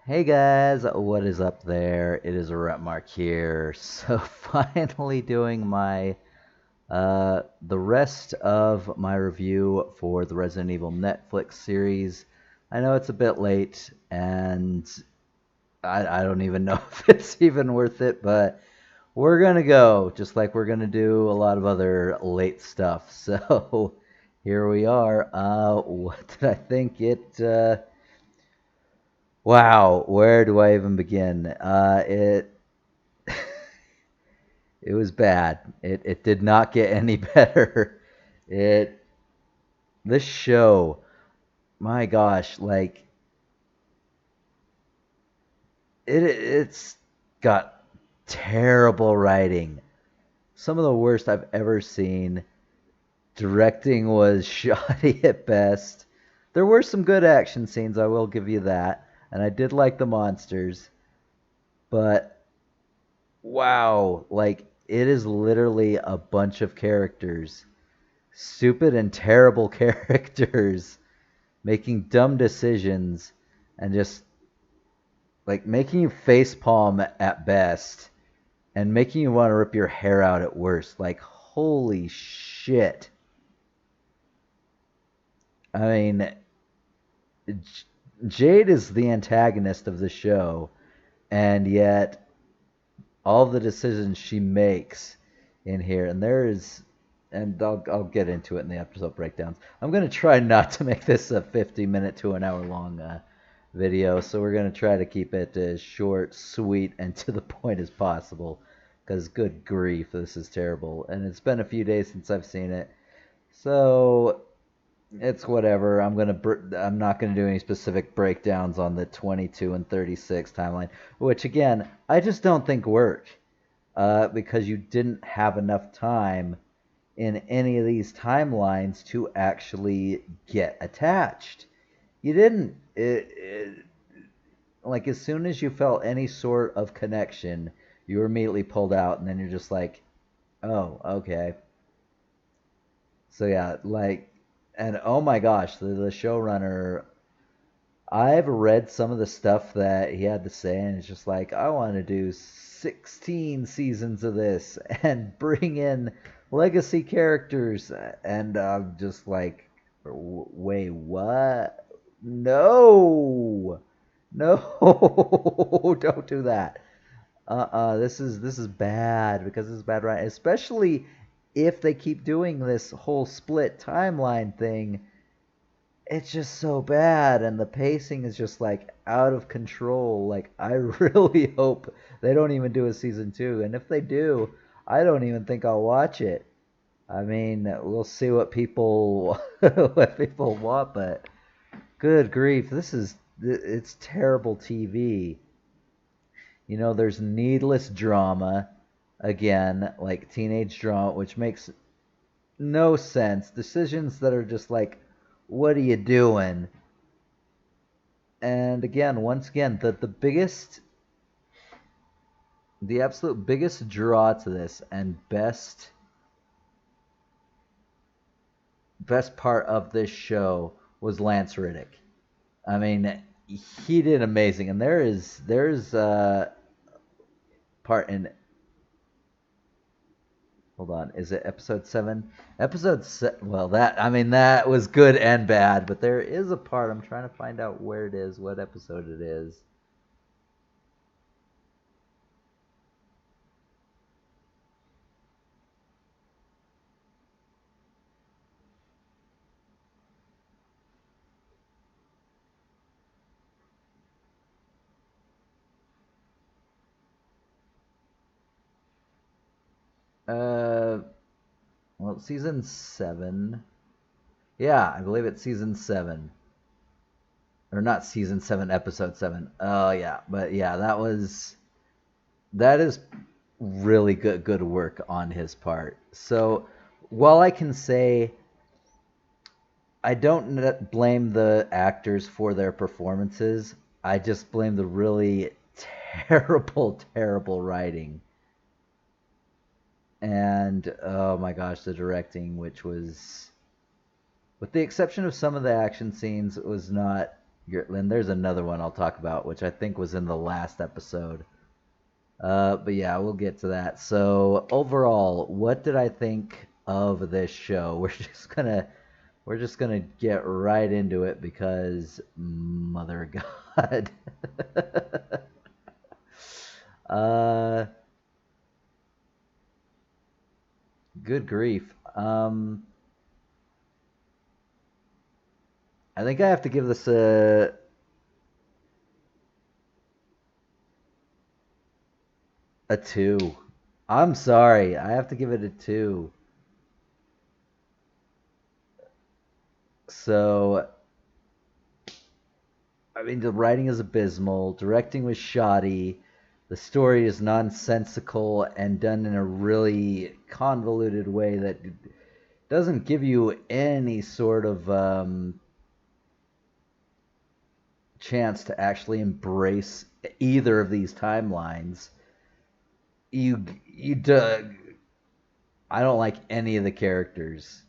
Hey guys, what is up there? It is Rapmark here. So finally doing my the rest of my review for the Resident Evil Netflix series. I know it's a bit late and I don't even know if it's even worth it, but we're gonna go just like we're gonna do a lot of other late stuff. So here we are. What did I think? Wow, where do I even begin? It was bad. It did not get any better. It this show, my gosh, like it's got terrible writing. Some of the worst I've ever seen. Directing was shoddy at best. There were some good action scenes, I will give you that, and I did like the monsters, but wow, like it is literally a bunch of characters, stupid and terrible characters making dumb decisions and just like making you face palm at best and making you want to rip your hair out at worst. Like holy shit. I mean, Jade is the antagonist of the show, and yet all the decisions she makes in here, and there is, and I'll get into it in the episode breakdowns. I'm gonna try not to make this a 50-minute to an hour long video, so we're gonna try to keep it as short, sweet, and to the point as possible. Because good grief, this is terrible, and it's been a few days since I've seen it, so it's whatever. I'm not gonna do any specific breakdowns on the 22 and 36 timeline, which again I just don't think work because you didn't have enough time in any of these timelines to actually get attached. You didn't. Like as soon as you felt any sort of connection, you were immediately pulled out, and then you're just like, oh, okay. So yeah, like, and oh my gosh, the showrunner. I've read some of the stuff that he had to say, and it's just like, I want to do 16 seasons of this and bring in legacy characters. And I'm just like, wait, what? No, no, don't do that. This is bad because this is bad, right? Especially if they keep doing this whole split timeline thing, it's just so bad, and the pacing is just like out of control. Like I really hope they don't even do a season two, and if they do, I don't even think I'll watch it. I mean, we'll see what people what people want, but good grief, it's terrible TV. There's needless drama again, like teenage drama, which makes no sense. Decisions that are just like, what are you doing? And again, once again, the absolute biggest draw to this and best part of this show was Lance Riddick. I mean, he did amazing, and there's part in, hold on, is it episode 7? Well, that was good and bad, but there is a part, I'm trying to find out where it is, what episode it is. Uh, well, season 7. Yeah, I believe it's season 7. Or not season 7, episode 7. Oh, yeah. But yeah, that is really good work on his part. So, while I can say I don't blame the actors for their performances, I just blame the really terrible writing. And oh my gosh, the directing, which was, with the exception of some of the action scenes, it was not And there's another one I'll talk about, which I think was in the last episode. But yeah, we'll get to that. So overall, what did I think of this show? We're just gonna get right into it because Mother of God. uh, Good grief. I think I have to give this a two. I'm sorry, I have to give it a two. So I mean, the writing is abysmal, directing was shoddy, the story is nonsensical and done in a really convoluted way that doesn't give you any sort of chance to actually embrace either of these timelines. You I don't like any of the characters,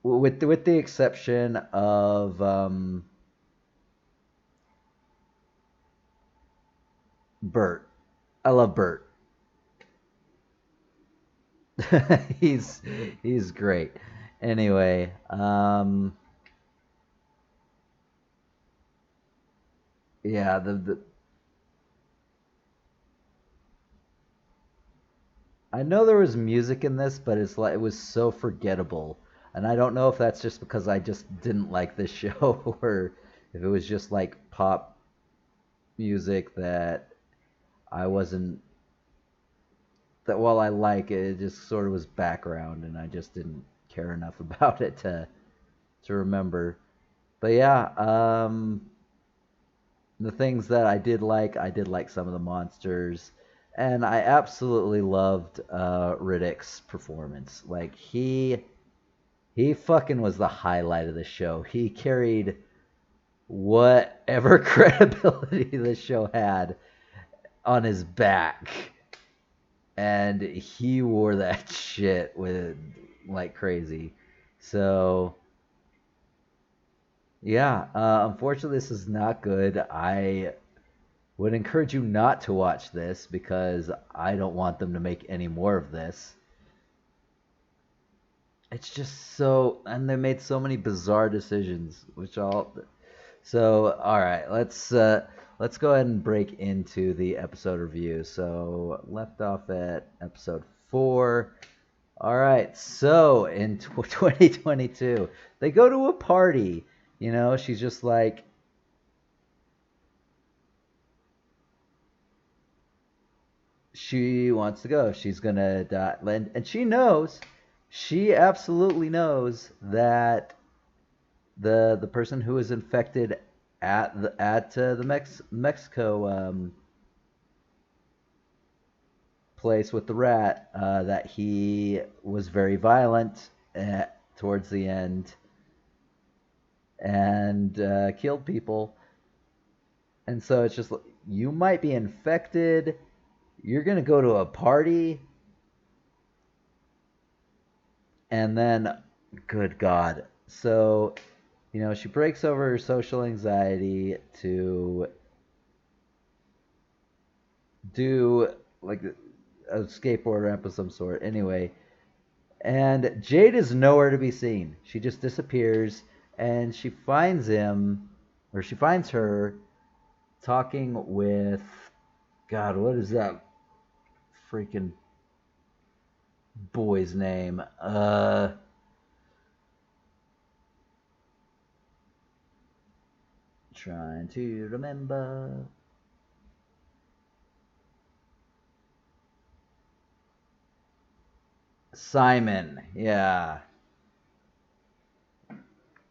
with the exception of Bert. I love Bert. he's he's great. Anyway, yeah, the I know there was music in this, but it was so forgettable, and I don't know if that's just because I just didn't like this show, or if it was just like pop music that I wasn't that while I like it, it just sort of was background, and I just didn't care enough about it to remember. But yeah, the things that I did like some of the monsters, and I absolutely loved Riddick's performance. Like he fucking was the highlight of the show. He carried whatever credibility the show had on his back, and he wore that shit with like crazy. So yeah, unfortunately, this is not good. I would encourage you not to watch this because I don't want them to make any more of this. It's just so, and they made so many bizarre decisions, which all. So, all right, let's go ahead and break into the episode review. So, left off at episode 4. All right, so in 2022, they go to a party. She's just like, she wants to go. She's gonna die, and she absolutely knows that the person who is infected at the Mexico place with the rat, that he was very violent towards the end and killed people. And so it's just, you might be infected. You're gonna go to a party, and then, good God. So, she breaks over her social anxiety to do like a skateboard ramp of some sort. Anyway, and Jade is nowhere to be seen. She just disappears, and she finds him, or she finds her talking with, God, what is that freaking boy's name? Trying to remember. Simon, yeah.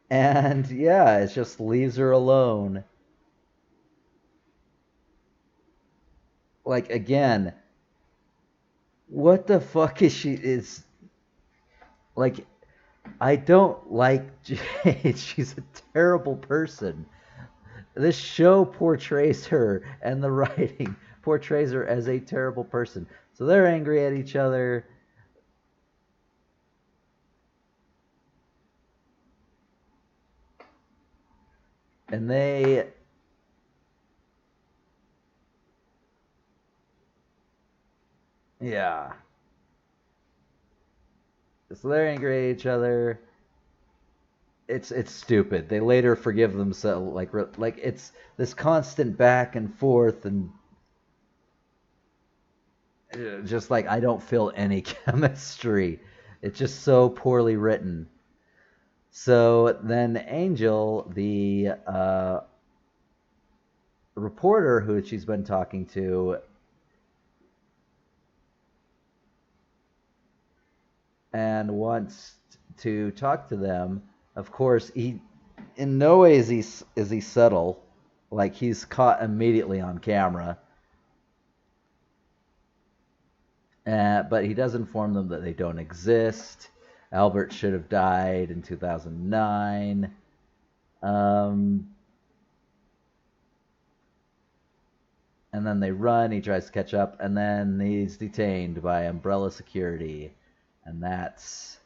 And yeah, it just leaves her alone. Like, again, what the fuck is she is like, I don't like Jade. She's a terrible person. This show portrays her, and the writing portrays her as a terrible person. So they're angry at each other. And they, yeah. So they're angry at each other. It's stupid. They later forgive themselves. Like it's this constant back and forth, and just like I don't feel any chemistry. It's just so poorly written. So then Angel, the reporter who she's been talking to, and wants to talk to them. Of course, he in no way is he subtle. Like he's caught immediately on camera, but he does inform them that they don't exist. Albert should have died in 2009. Um, and then they run. He tries to catch up, and then he's detained by Umbrella Security, and that's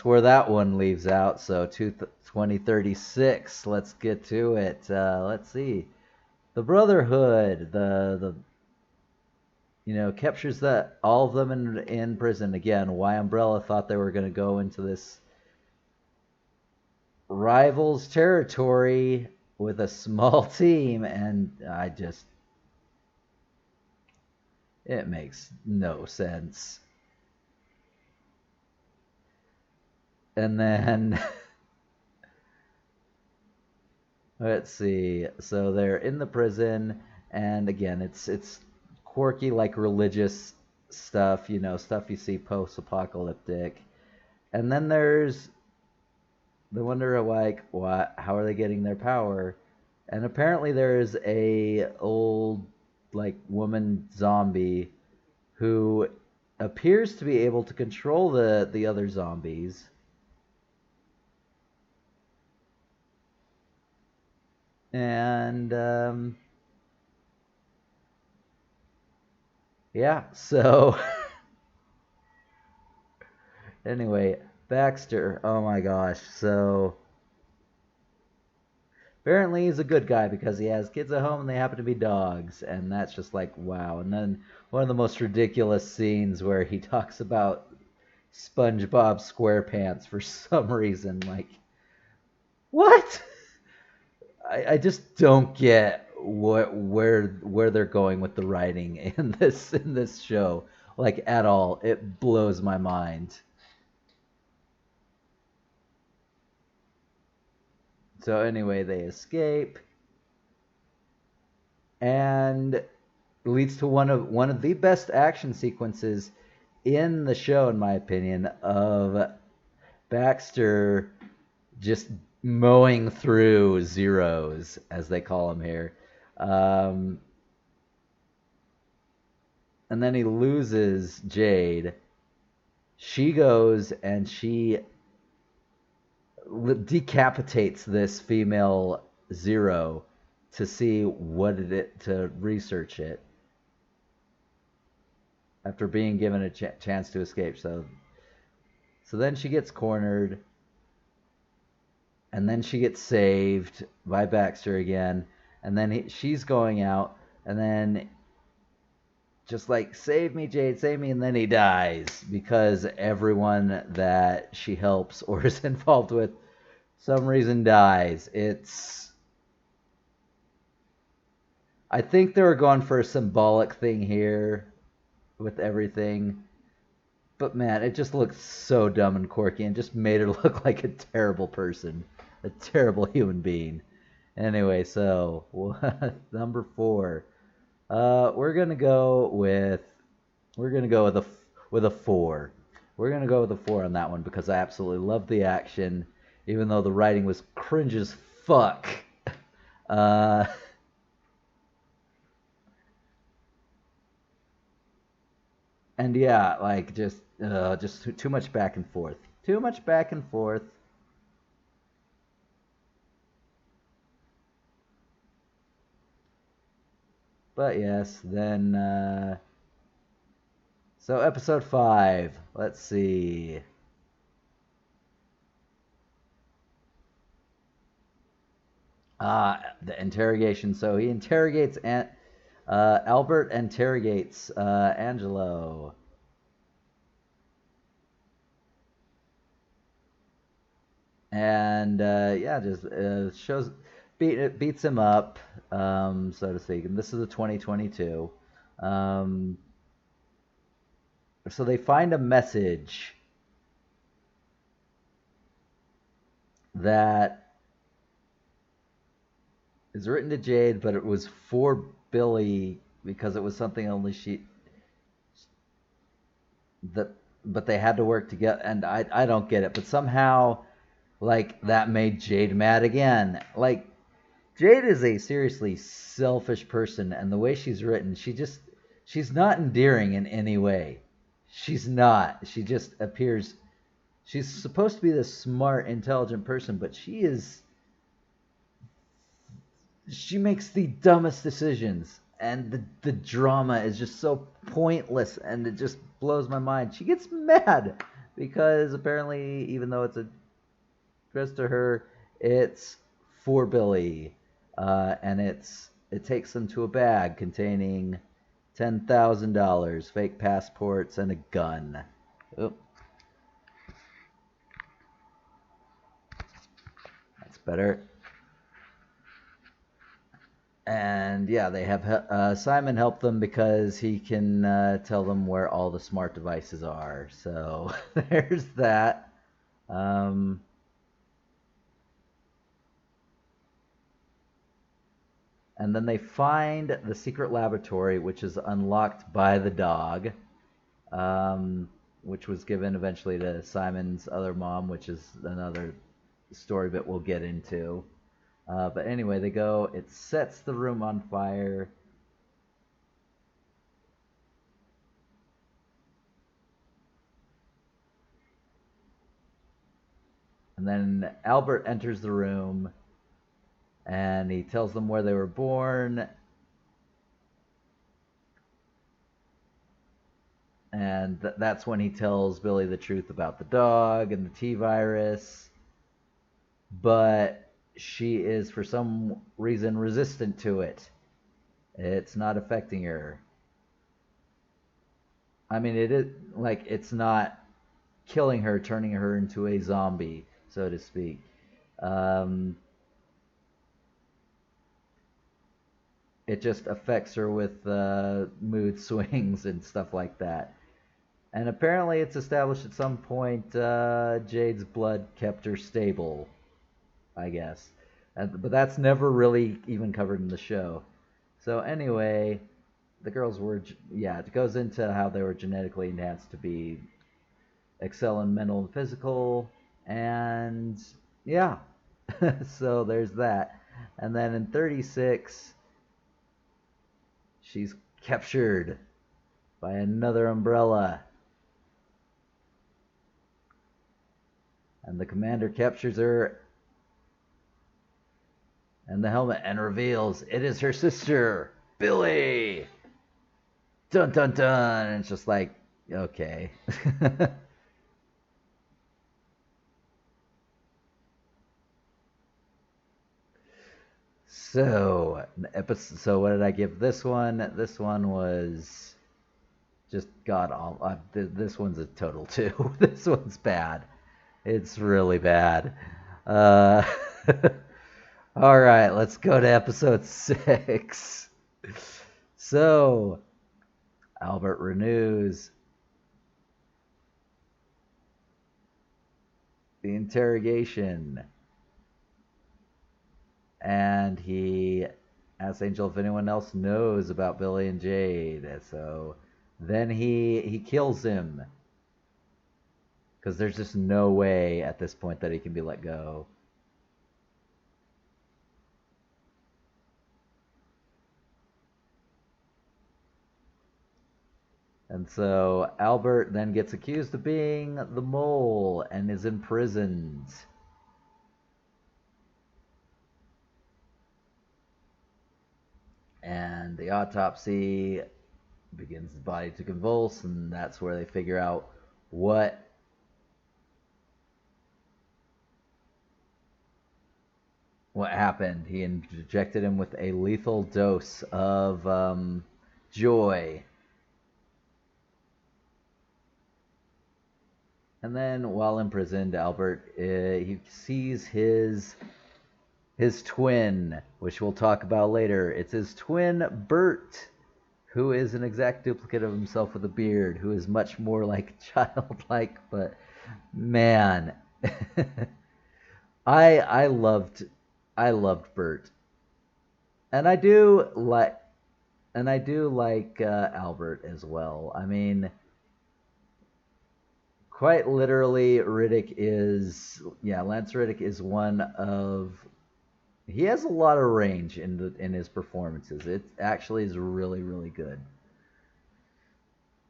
where that one leaves out. So 2036. Let's get to it. Let's see. The Brotherhood, the captures that all of them in prison again. Why Umbrella thought they were going to go into this rivals territory with a small team, and it makes no sense. And then let's see. So they're in the prison, and again, it's quirky, like religious stuff, stuff you see post-apocalyptic. And then there's the wonder, like, how are they getting their power? And apparently there's a old, like, woman zombie who appears to be able to control the other zombies. And yeah, so anyway, Baxter, oh my gosh. So apparently he's a good guy because he has kids at home and they happen to be dogs, and that's just like wow. And then one of the most ridiculous scenes where he talks about SpongeBob SquarePants for some reason. Like, what? I just don't get where they're going with the writing in this show, like at all. It blows my mind. So anyway, they escape, and leads to one of the best action sequences in the show, in my opinion, of Baxter just mowing through zeros, as they call them here. Um, and then he loses Jade. She goes and she decapitates this female Zero to see to research it after being given a chance to escape. So then she gets cornered, and then she gets saved by Baxter again, and then she's going out, and then just like, save me, Jade, save me, and then he dies because everyone that she helps or is involved with some reason dies. I think they were going for a symbolic thing here with everything, but man, it just looked so dumb and quirky and just made her look like a terrible person, a terrible human being. Anyway, so number 4. We're gonna go with a 4. We're gonna go with a 4 on that one because I absolutely love the action, even though the writing was cringe as fuck. Uh, and yeah, like just too much back and forth. Too much back and forth. But yes, then so episode 5. Let's see. The interrogation. So he interrogates Albert interrogates Angelo, and yeah, just shows beats him up, so to speak. And this is the 2022. Um, so they find a message that is written to Jade, but it was for Billy because it was something only she that. But they had to work together, and I don't get it. But somehow, like that made Jade mad again. Like Jade is a seriously selfish person, and the way she's written, she's not endearing in any way. She's not. She just appears. She's supposed to be this smart, intelligent person, but she makes the dumbest decisions, and the drama is just so pointless, and it just blows my mind. She gets mad because apparently, even though it's addressed to her, it's for Billy, and it takes them to a bag containing $10,000, fake passports, and a gun. Oh, that's better. And yeah, they have Simon help them because he can tell them where all the smart devices are. So there's that. Um, and then they find the secret laboratory, which is unlocked by the dog, which was given eventually to Simon's other mom, which is another story bit we'll get into. But anyway, they go. It sets the room on fire. And then Albert enters the room and he tells them where they were born. And that's when he tells Billy the truth about the dog and the T virus. But she is, for some reason, resistant to it. It's not affecting her. I mean, it is like it's not killing her, turning her into a zombie, so to speak. Um, it just affects her with mood swings and stuff like that. And apparently, it's established at some point Jade's blood kept her stable, I guess. But that's never really even covered in the show. So, anyway, the girls were, yeah, it goes into how they were genetically enhanced to be excel in mental and physical. And yeah, so there's that. And then in 36, she's captured by another umbrella. And the commander captures her and the helmet and reveals it is her sister, Billy. Dun dun dun. And it's just like, okay. So what did I give this one? This one was just god awful. This one's a total two. This one's bad. It's really bad. Uh, all right, let's go to episode 6. So Albert renews the interrogation, and he asks Angel if anyone else knows about Billy and Jade. So then he kills him because there's just no way at this point that he can be let go. And so Albert then gets accused of being the mole and is imprisoned. And the autopsy begins the body to convulse, and that's where they figure out what happened. He injected him with a lethal dose of joy. And then, while imprisoned, Albert he sees his twin, which we'll talk about later. It's his twin, Bert, who is an exact duplicate of himself with a beard, who is much more like childlike. But man, I loved Bert, and I do like Albert as well. I mean, quite literally, Lance Riddick is one of he has a lot of range in his performances. It actually is really really good.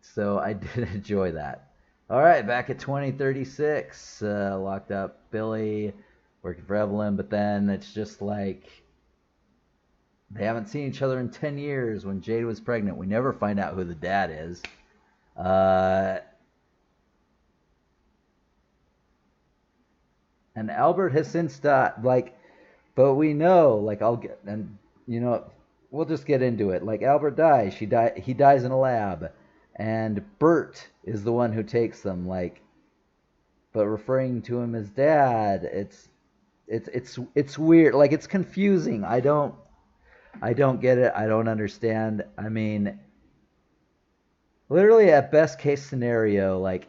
So I did enjoy that. All right, back at 2036, locked up Billy, working for Evelyn, but then it's just like they haven't seen each other in 10 years when Jade was pregnant. We never find out who the dad is. And Albert has since died, but we know, we'll just get into it. Like, Albert dies, he dies in a lab, and Bert is the one who takes them, but referring to him as dad, it's weird, like, it's confusing. I don't get it. I don't understand. I mean, literally at best case scenario, like,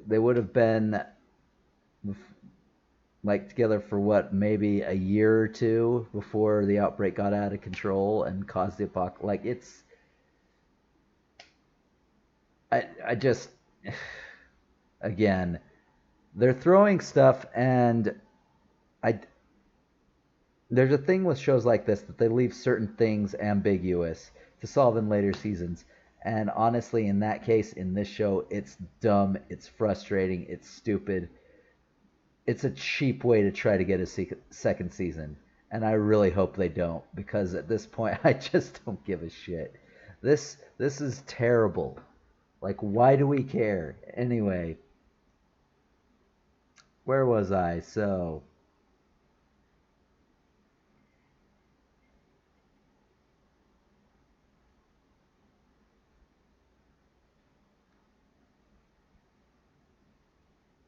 they would have been like together for what, maybe a year or two before the outbreak got out of control and caused the apocalypse. Like, it's I just again, they're throwing stuff, and I there's a thing with shows like this that they leave certain things ambiguous to solve in later seasons. And honestly, in that case, in this show, it's dumb, it's frustrating, it's stupid. It's a cheap way to try to get a second season. And I really hope they don't, because at this point, I just don't give a shit. This is terrible. Like, why do we care? Anyway, where was I? So,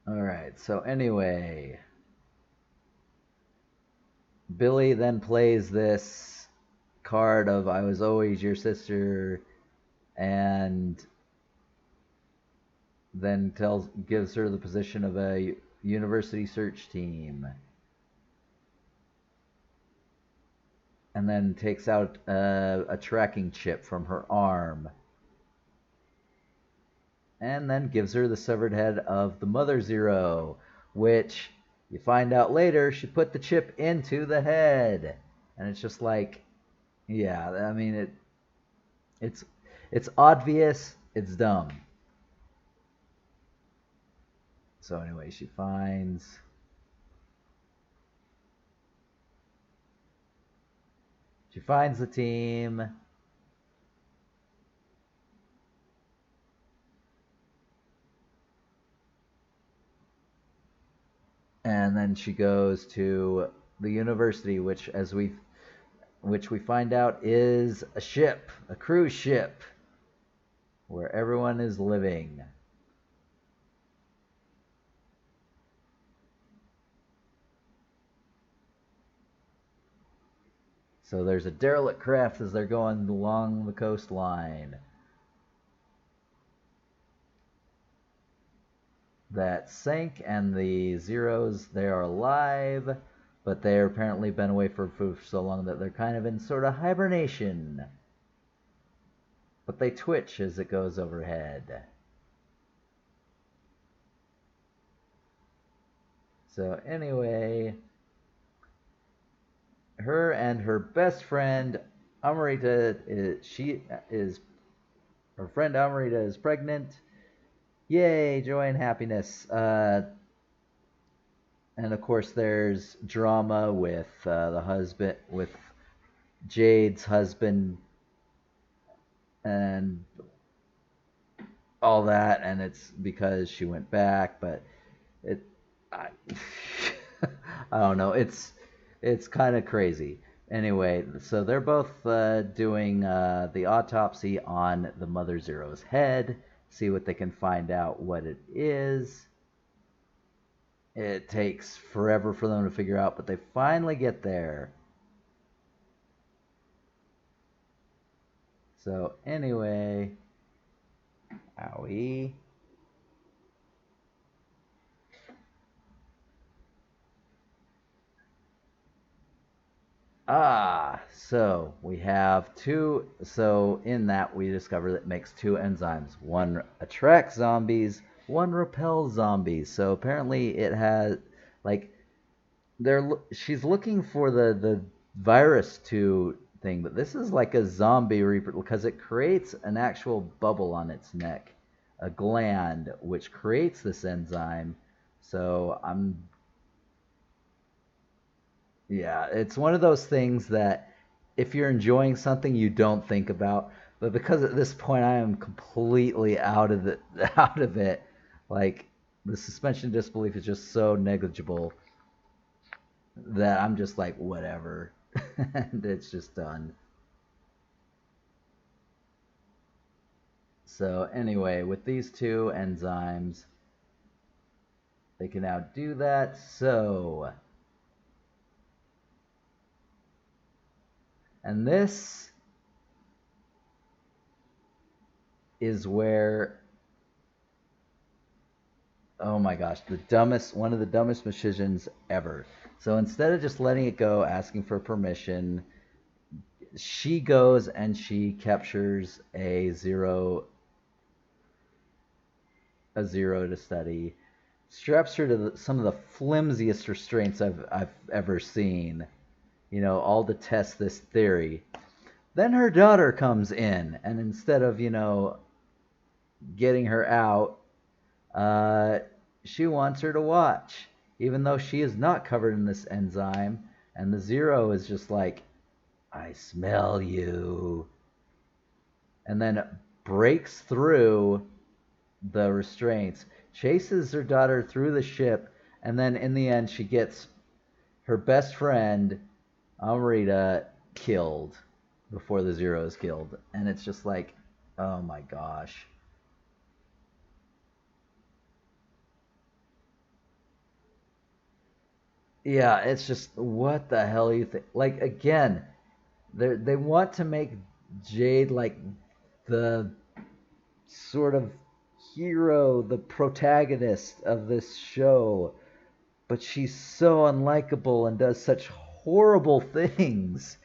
all right. So anyway, Billy then plays this card of "I was always your sister," and then gives her the position of a university search team, and then takes out a tracking chip from her arm, and then gives her the severed head of the Mother Zero, which you find out later she put the chip into the head. And it's just like, yeah, I mean, it's obvious, it's dumb. So anyway, she finds the team, and then she goes to the university, which we find out is a ship, a cruise ship, where everyone is living. So there's a derelict craft as they're going along the coastline that sank, and the Zeros, they are alive, but they're apparently been away from food for so long that they're kind of in sort of hibernation. But they twitch as it goes overhead. So anyway, her and her best friend Amarita her friend Amarita is pregnant. Yay, joy and happiness. And of course, there's drama with Jade's husband, and all that, and it's because she went back, but I, I don't know. It's kind of crazy. Anyway, so they're both doing the autopsy on the Mother Zero's head, see what they can find out what it is. It takes forever for them to figure out, but they finally get there. So anyway, owie. So we have two. So in that, we discover that it makes two enzymes. One attracts zombies, one repels zombies. So apparently, it has like she's looking for the virus to thing, but this is like a zombie reaper because it creates an actual bubble on its neck, a gland which creates this enzyme. So yeah, it's one of those things that if you're enjoying something you don't think about, but because at this point I am completely out of it, out of it, like the suspension of disbelief is just so negligible that I'm just like whatever, and it's just done. So anyway, with these two enzymes, they can now do that. So, and this is where, oh my gosh, one of the dumbest decisions ever. So instead of just letting it go, asking for permission, she goes and she captures a zero to study, straps her to some of the flimsiest restraints I've ever seen, all to test this theory. Then her daughter comes in, and instead of, getting her out, uh, she wants her to watch, even though she is not covered in this enzyme. And the zero is just like, I smell you. And then breaks through the restraints, chases her daughter through the ship, and then in the end, she gets her best friend, Amrita, killed before the zero is killed. And it's just like, oh my gosh. Yeah, it's just what the hell you think? Like again, they want to make Jade like the sort of hero, the protagonist of this show, but she's so unlikable and does such horrible things.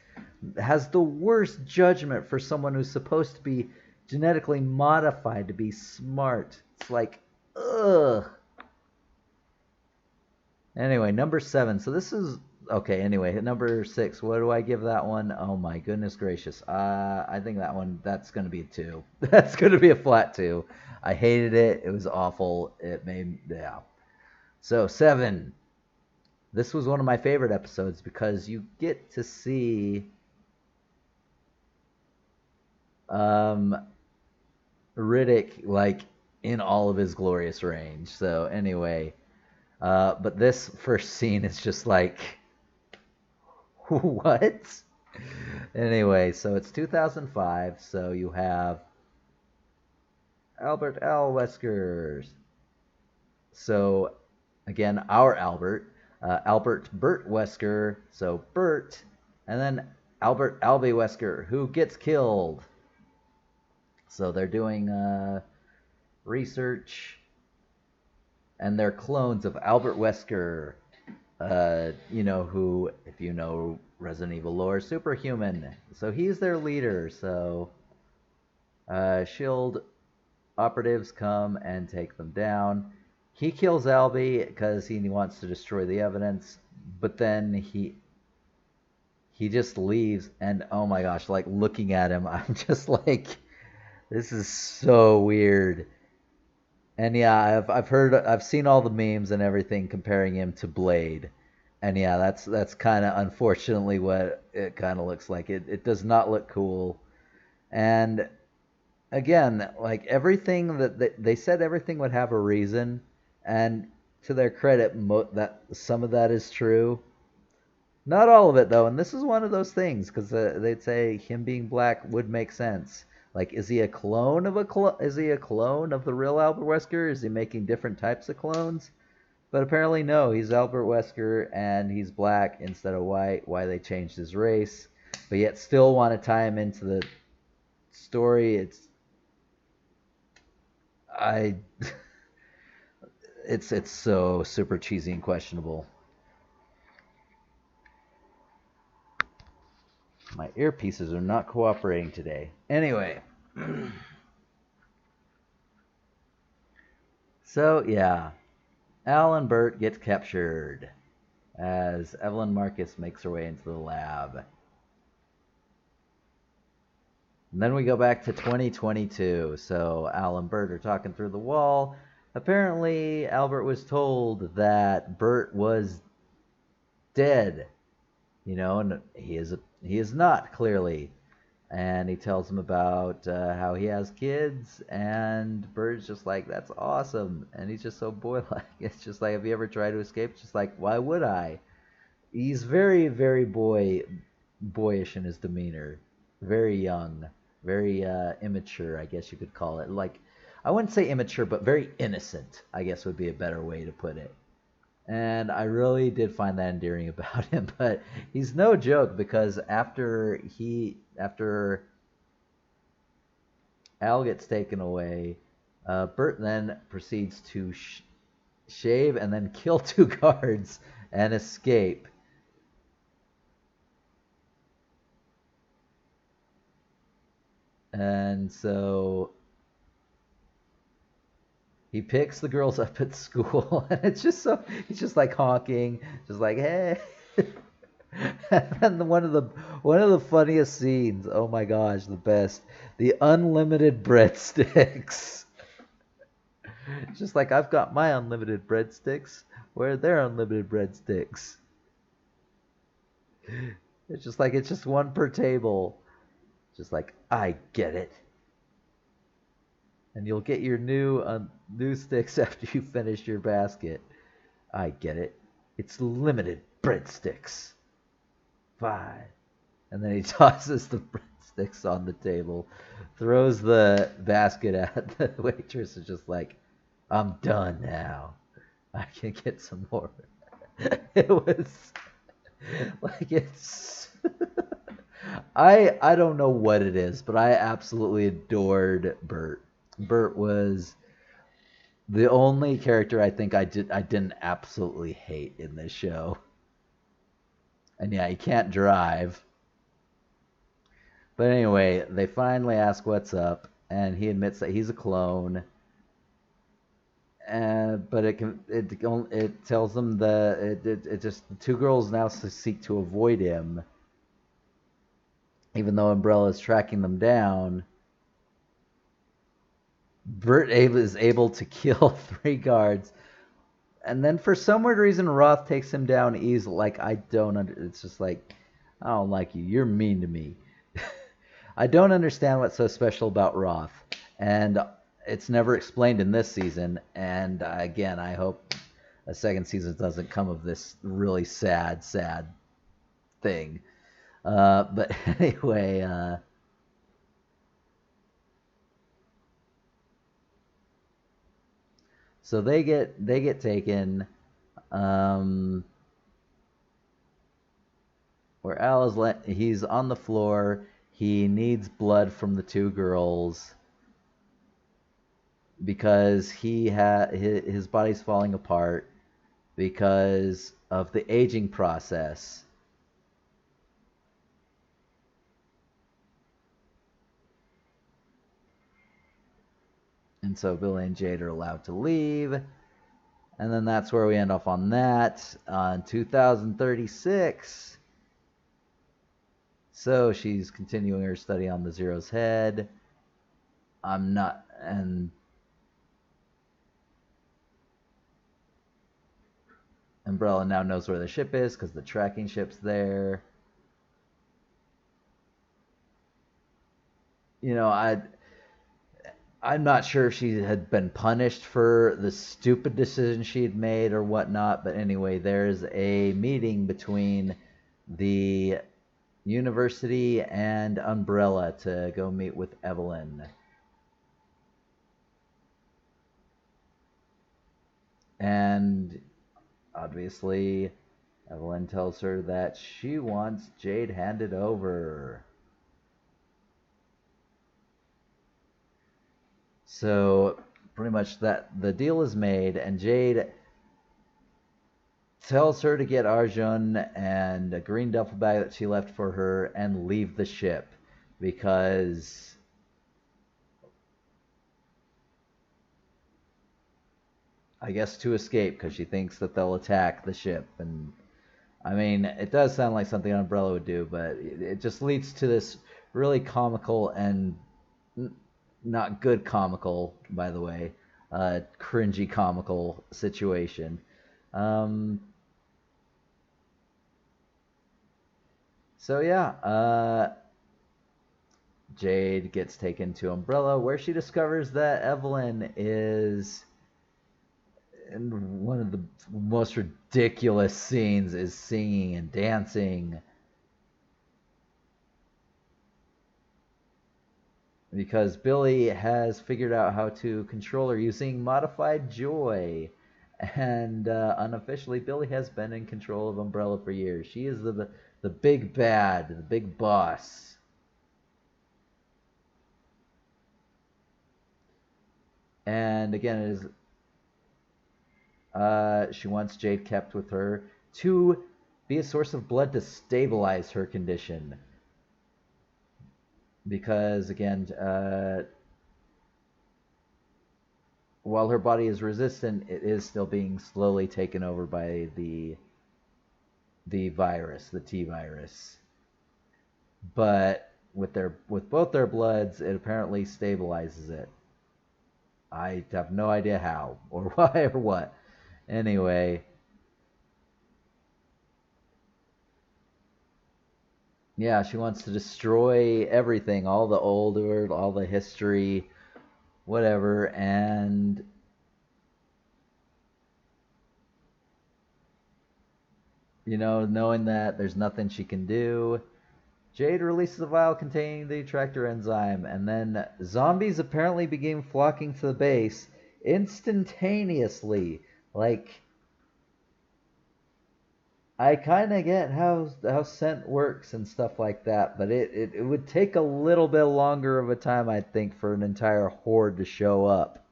Has the worst judgment for someone who's supposed to be genetically modified to be smart. It's like, ugh. Anyway, number 7. So this is okay. Anyway, number 6. What do I give that one? Oh my goodness gracious. I think that's gonna be a 2. That's gonna be a flat 2. I hated it. It was awful. It made yeah. So 7. This was one of my favorite episodes because you get to see um, Riddick like in all of his glorious range. So anyway, but this first scene is just like, what? Anyway, so it's 2005. So you have Albert L. Wesker. So again, our Albert Burt Wesker. So Burt, and then Albert Albie Wesker, who gets killed. So they're doing research, and they're clones of Albert Wesker, who, if you know Resident Evil lore, superhuman. So he's their leader. So Shield operatives come and take them down. He kills Albie because he wants to destroy the evidence, but then he just leaves, and oh my gosh, like looking at him, I'm just like, this is so weird. And yeah, I've seen all the memes and everything comparing him to Blade. And yeah, that's kind of unfortunately what it kind of looks like. It does not look cool. And again, like everything that they said everything would have a reason, and to their credit, that some of that is true. Not all of it though, and this is one of those things because they'd say him being black would make sense. Like, is he a clone of a Is he a clone of the real Albert Wesker? Is he making different types of clones? But apparently, no. He's Albert Wesker, and he's black instead of white. Why they changed his race, but yet still want to tie him into the story. I, it's so super cheesy and questionable. My earpieces are not cooperating today. Anyway, so yeah, Al and Bert get captured as Evelyn Marcus makes her way into the lab. And then we go back to 2022. So Al and Bert are talking through the wall. Apparently, Albert was told that Bert was dead, and he is not, clearly. And he tells him about how he has kids, and Bert's just like, that's awesome. And he's just so boy-like. It's just like, have you ever tried to escape? It's just like, why would I? He's very, very boyish in his demeanor. Very young. Very immature, I guess you could call it. Like, I wouldn't say immature, but very innocent, I guess would be a better way to put it. And I really did find that endearing about him. But he's no joke, because after Al gets taken away, Bert then proceeds to shave and then kill two guards and escape. And so he picks the girls up at school, and it's just so he's just like honking, just like, hey. And one of the funniest scenes, oh my gosh, the best, the unlimited breadsticks. Just like, I've got my unlimited breadsticks. Where are their unlimited breadsticks? It's just one per table. Just like, I get it. And you'll get your new sticks after you finish your basket. I get it. It's limited breadsticks. Fine. And then he tosses the breadsticks on the table, throws the basket at the waitress, and just like, I'm done now. I can get some more. It was like, it's I don't know what it is, but I absolutely adored Bert. Bert was the only character I think I didn't absolutely hate in this show. And yeah, he can't drive. But anyway, they finally ask what's up, and he admits that he's a clone. But it tells them that it just, the two girls now seek to avoid him, even though Umbrella is tracking them down. Bert is able to kill three guards, and then for some weird reason Roth takes him down easily. Like, it's just like, I don't like you. You're mean to me. I don't understand what's so special about Roth, and it's never explained in this season. And again, I hope a second season doesn't come of this really sad thing. But anyway, so they get taken. Where Al is he's on the floor. He needs blood from the two girls because his body's falling apart because of the aging process. And so Billy and Jade are allowed to leave. And then that's where we end off on that. On 2036. So she's continuing her study on the Zero's head. And Umbrella now knows where the ship is because the tracking ship's there. I'm not sure if she had been punished for the stupid decision she had made or whatnot, but anyway, there's a meeting between the university and Umbrella to go meet with Evelyn. And obviously, Evelyn tells her that she wants Jade handed over. So pretty much that the deal is made, and Jade tells her to get Arjun and a green duffel bag that she left for her and leave the ship because I guess to escape because she thinks that they'll attack the ship. And I mean, it does sound like something Umbrella would do, but it just leads to this really comical and not good comical, by the way, cringy comical situation. Um, so yeah, Jade gets taken to Umbrella, where she discovers that Evelyn is in one of the most ridiculous scenes is singing and dancing because Billy has figured out how to control her using modified joy. And unofficially, Billy has been in control of Umbrella for years. She is the big bad, the big boss. And again, it is she wants Jade kept with her to be a source of blood to stabilize her condition. Because again, while her body is resistant, it is still being slowly taken over by the virus, the T virus. But with both their bloods, it apparently stabilizes it. I have no idea how or why or what. Anyway, yeah, she wants to destroy everything, all the old world, all the history, whatever, and knowing that there's nothing she can do, Jade releases a vial containing the attractor enzyme, and then zombies apparently begin flocking to the base instantaneously. Like, I kind of get how scent works and stuff like that, but it would take a little bit longer of a time, I think, for an entire horde to show up.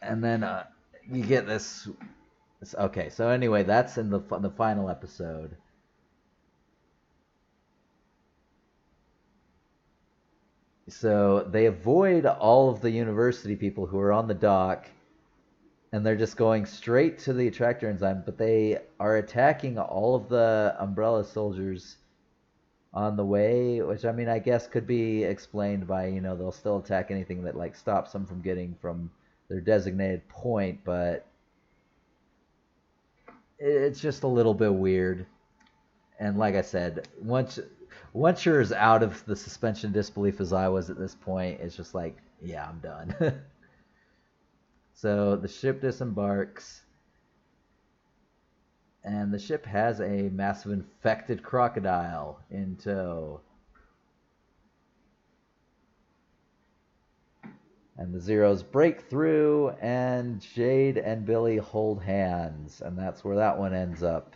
And then you get this. Okay, so anyway, that's in the final episode. So they avoid all of the university people who are on the dock, and they're just going straight to the attractor enzyme, but they are attacking all of the Umbrella soldiers on the way, which I mean I guess could be explained by, they'll still attack anything that like stops them from getting from their designated point, but it's just a little bit weird. And like I said, once you're as out of the suspension of disbelief as I was at this point, it's just like, yeah, I'm done. So the ship disembarks, and the ship has a massive infected crocodile in tow. And the Zeros break through, and Jade and Billy hold hands, and that's where that one ends up.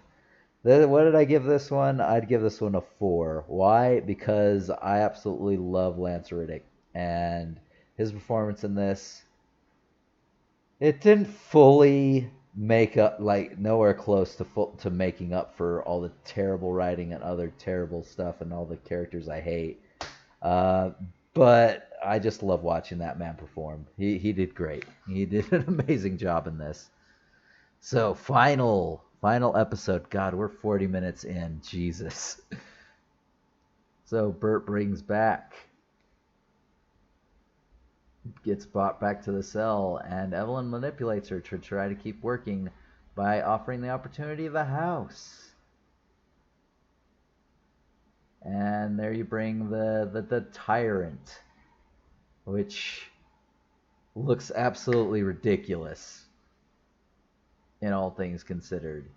What did I give this one? I'd give this one a 4. Why? Because I absolutely love Lance Reddick, and his performance in this, it didn't fully make up, like nowhere close to making up for all the terrible writing and other terrible stuff and all the characters I hate. Uh, but I just love watching that man perform. He did great. He did an amazing job in this. So final episode. God, we're 40 minutes in. Jesus. So Bert brings back, gets brought back to the cell, and Evelyn manipulates her to try to keep working by offering the opportunity of a house. And there you bring the tyrant, which looks absolutely ridiculous. in all things considered.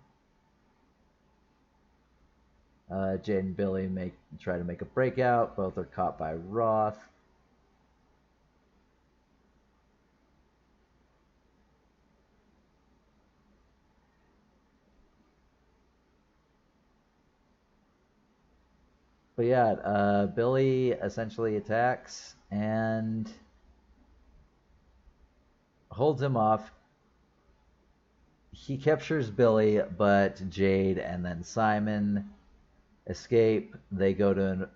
Jade and Billy try to make a breakout. Both are caught by Roth. But yeah, Billy essentially attacks and holds him off. He captures Billy, but Jade and then Simon escape. They go to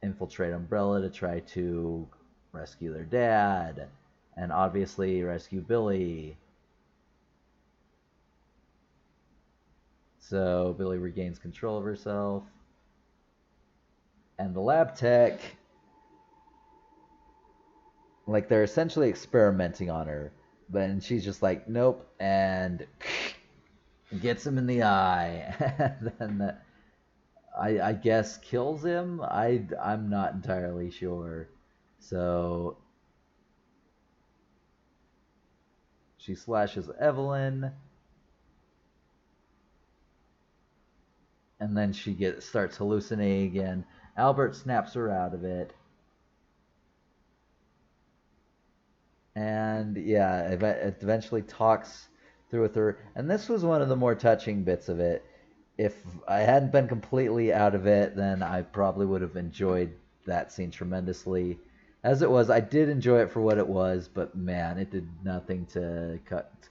infiltrate Umbrella to try to rescue their dad and obviously rescue Billy. So Billy regains control of herself. And the lab tech, like, they're essentially experimenting on her. But she's just like, nope, and gets him in the eye. And then I guess kills him. I'm not entirely sure. So she slashes Evelyn, and then starts hallucinating again. Albert snaps her out of it, and yeah, it eventually talks through with her. And this was one of the more touching bits of it. If I hadn't been completely out of it, then I probably would have enjoyed that scene tremendously. As it was, I did enjoy it for what it was, but man, it did nothing to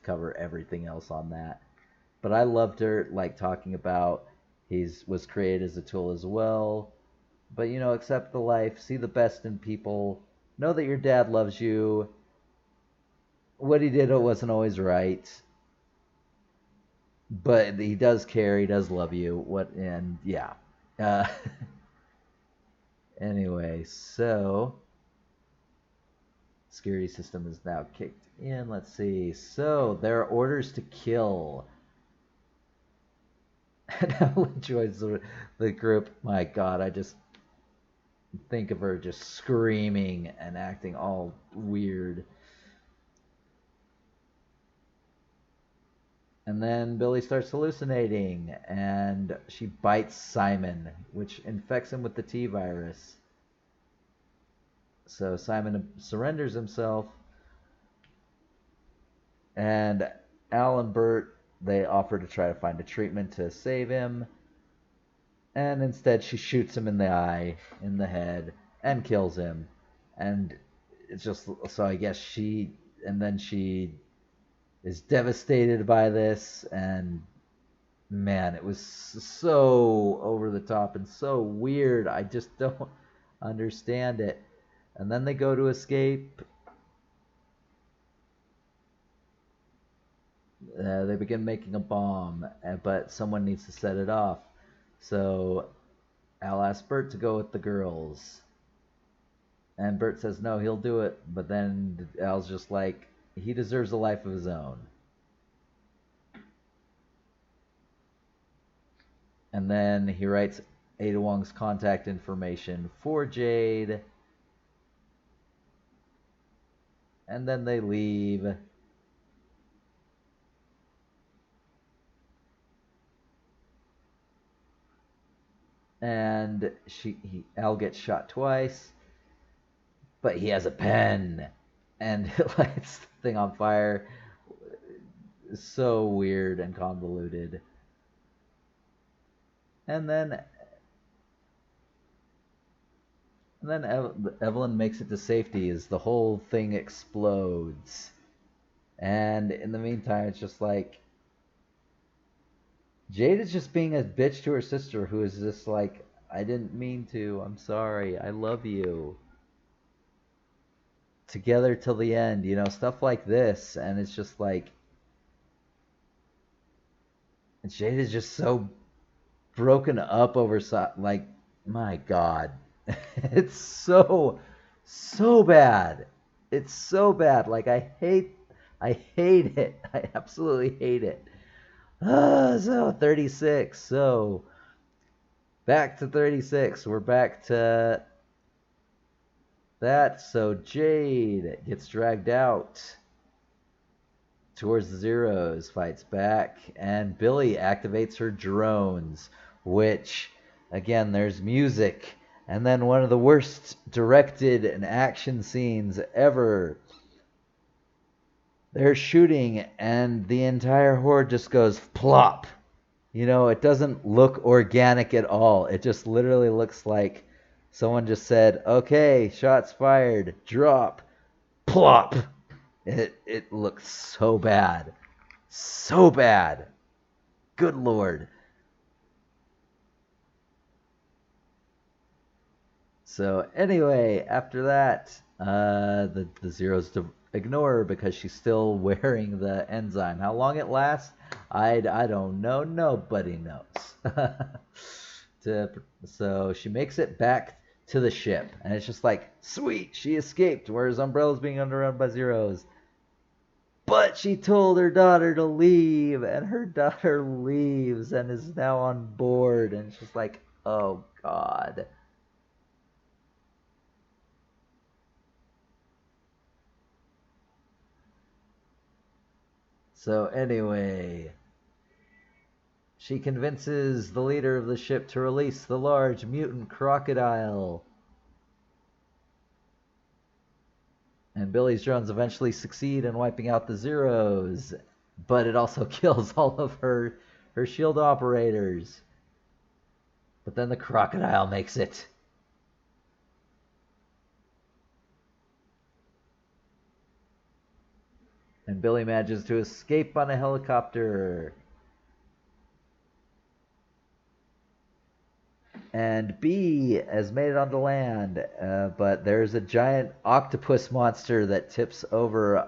cover everything else on that. But I loved her, like, talking about he's was created as a tool as well. But accept the life, see the best in people, know that your dad loves you. What he did wasn't always right, but he does care. He does love you. And yeah. Uh, anyway, so security system is now kicked in. Let's see. So there are orders to kill. And Ellen joins the group. My God, I just think of her just screaming and acting all weird. And then Billy starts hallucinating, and she bites Simon, which infects him with the T virus. So Simon surrenders himself, and Al and Bert, they offer to try to find a treatment to save him, and instead she shoots him in the eye, in the head, and kills him. And it's just, so I guess and then she is devastated by this, and man, it was so over the top and so weird. I just don't understand it. And then they go to escape. They begin making a bomb, but someone needs to set it off. So Al asks Bert to go with the girls. And Bert says no, he'll do it. But then Al's just like, he deserves a life of his own. And then he writes Ada Wong's contact information for Jade. And then they leave. And Al gets shot twice, but he has a pen, and it lights the thing on fire. So weird and convoluted. And then Evelyn makes it to safety as the whole thing explodes. And in the meantime, it's just like Jade is just being a bitch to her sister, who is just like, I didn't mean to. I'm sorry. I love you. Together till the end, stuff like this. And it's just like, Jade is just so broken up over, like, my God. It's so bad. It's so bad. Like, I hate it. I absolutely hate it. So 36. So back to 36. We're back to that. So Jade gets dragged out. towards the Zeros, fights back, and Billy activates her drones, which, again, there's music, and then one of the worst directed and action scenes ever. They're shooting, and the entire horde just goes plop. It doesn't look organic at all. It just literally looks like someone just said, okay, shots fired, drop, plop. It looks so bad. So bad. Good Lord. So anyway, after that, the Zeros ignore her because she's still wearing the enzyme. How long it lasts, I don't know. Nobody knows. So she makes it back to the ship, and it's just like, sweet, she escaped, whereas Umbrella's being underrun by Zeros. But she told her daughter to leave, and her daughter leaves and is now on board, and it's just like, oh God. So anyway, she convinces the leader of the ship to release the large mutant crocodile. And Billy's drones eventually succeed in wiping out the Zeros, but it also kills all of her shield operators. But then the crocodile makes it. And Billy manages to escape on a helicopter. And B has made it onto land, but there's a giant octopus monster that tips over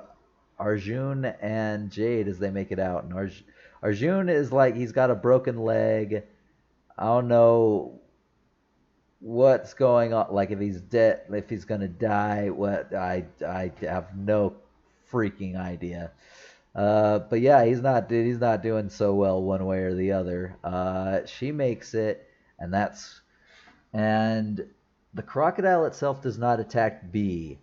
Arjun and Jade as they make it out. And Arjun is like, he's got a broken leg. I don't know what's going on, like if he's dead, if he's gonna die. What I have no freaking idea. But yeah, he's not doing so well one way or the other. She makes it, and and the crocodile itself does not attack B,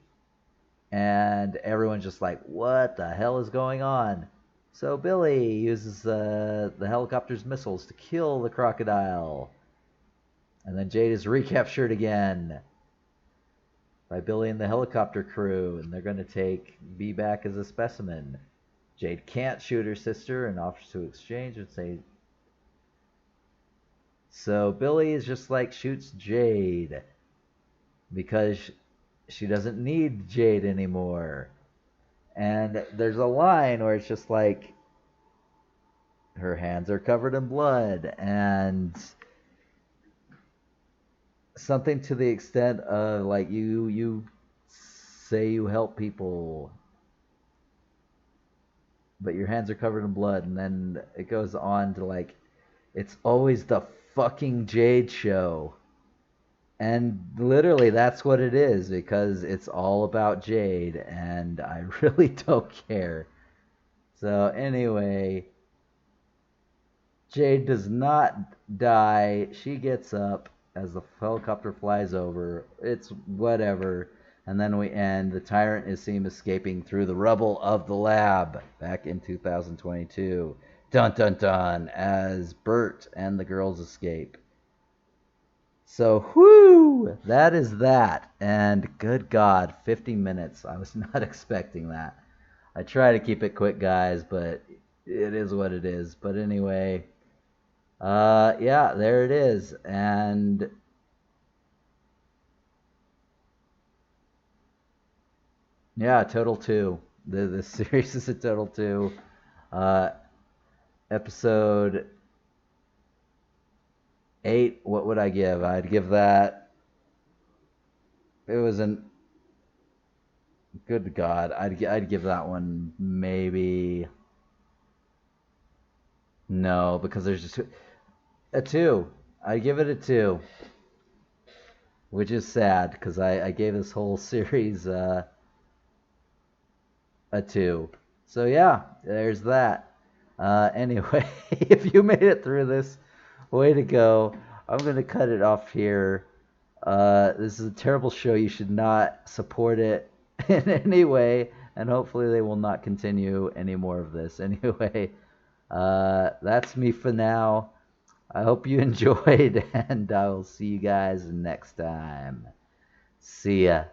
and everyone's just like, what the hell is going on? So Billy uses the helicopter's missiles to kill the crocodile, and then Jade is recaptured again by Billy and the helicopter crew, and they're going to take B back as a specimen. Jade can't shoot her sister and offers to exchange and say. So Billy is just like, shoots Jade because she doesn't need Jade anymore. And there's a line where it's just like, her hands are covered in blood, and something to the extent of like, you say you help people, but your hands are covered in blood. And then it goes on to like, it's always the fucking Jade show. And literally that's what it is, because it's all about Jade, and I really don't care. So anyway, Jade does not die. She gets up as the helicopter flies over. It's whatever. And then we end. The Tyrant is seen escaping through the rubble of the lab back in 2022. Dun dun dun, as Bert and the girls escape. So, whoo, that is that. And good God, 50 minutes. I was not expecting that. I try to keep it quick, guys, but it is what it is. But anyway, yeah, there it is. And yeah, total two. The series is a total two. Uh, episode 8, what would I give? I'd give that. It was an. Good God, I'd give that one maybe. No, because there's just a 2. I'd give it a 2, which is sad because I gave this whole series a 2. So yeah, there's that. Anyway, if you made it through this, way to go. I'm going to cut it off here. This is a terrible show. You should not support it in any way. and hopefully they will not continue any more of this. Anyway, that's me for now. I hope you enjoyed, and I will see you guys next time. See ya.